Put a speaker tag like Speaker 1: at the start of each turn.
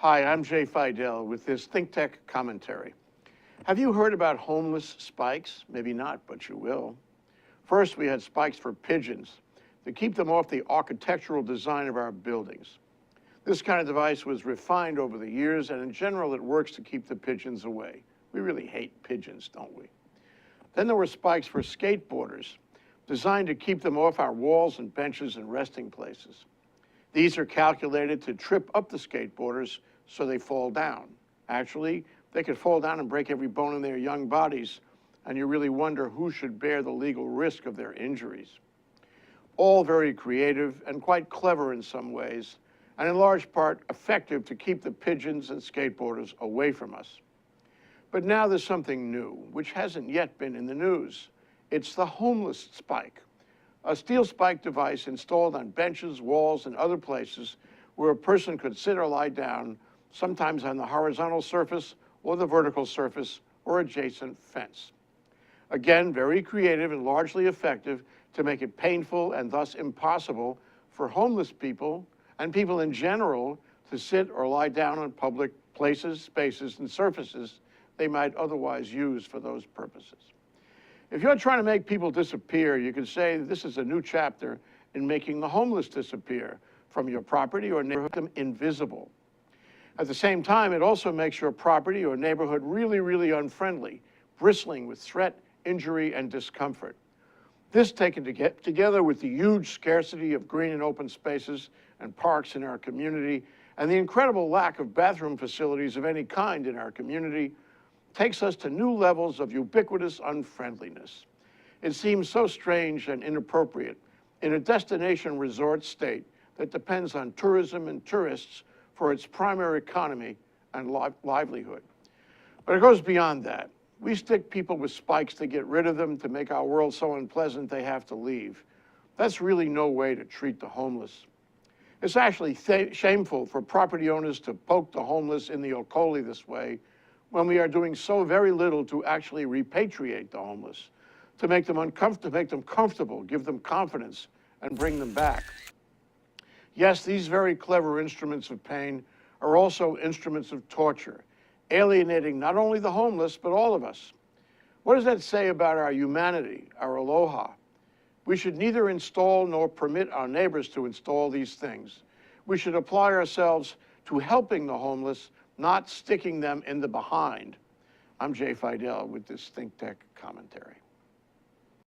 Speaker 1: Hi, I'm Jay Fidel with this ThinkTech commentary. Have you heard about homeless spikes? Maybe not, but you will. First, we had spikes for pigeons to keep them off the architectural design of our buildings. This kind of device was refined over the years, and in general, it works to keep the pigeons away. We really hate pigeons, don't we? Then there were spikes for skateboarders, designed to keep them off our walls and benches and resting places. These are calculated to trip up the skateboarders so they fall down. Actually, they could fall down and break every bone in their young bodies, and you really wonder who should bear the legal risk of their injuries. All very creative and quite clever in some ways, and in large part effective to keep the pigeons and skateboarders away from us. But now there's something new, which hasn't yet been in the news. It's the homeless spike, a steel spike device installed on benches, walls, and other places where a person could sit or lie down, sometimes on the horizontal surface or the vertical surface or adjacent fence. Again, very creative and largely effective to make it painful and thus impossible for homeless people and people in general to sit or lie down on public places, spaces, and surfaces they might otherwise use for those purposes. If you're trying to make people disappear, you could say this is a new chapter in making the homeless disappear from your property or neighborhood, them invisible. At the same time, it also makes your property or neighborhood really, really unfriendly, bristling with threat, injury, and discomfort. This taken together with the huge scarcity of green and open spaces and parks in our community, and the incredible lack of bathroom facilities of any kind in our community, takes us to new levels of ubiquitous unfriendliness. It seems so strange and inappropriate in a destination resort state that depends on tourism and tourists for its primary economy and livelihood. But it goes beyond that. We stick people with spikes to get rid of them, to make our world so unpleasant they have to leave. That's really no way to treat the homeless. It's actually shameful for property owners to poke the homeless in the ocoli this way, when we are doing so very little to actually repatriate the homeless, to make them comfortable, give them confidence, and bring them back. Yes, these very clever instruments of pain are also instruments of torture, alienating not only the homeless, but all of us. What does that say about our humanity, our aloha? We should neither install nor permit our neighbors to install these things. We should apply ourselves to helping the homeless, not sticking them in the behind. I'm Jay Fidel with this ThinkTech commentary.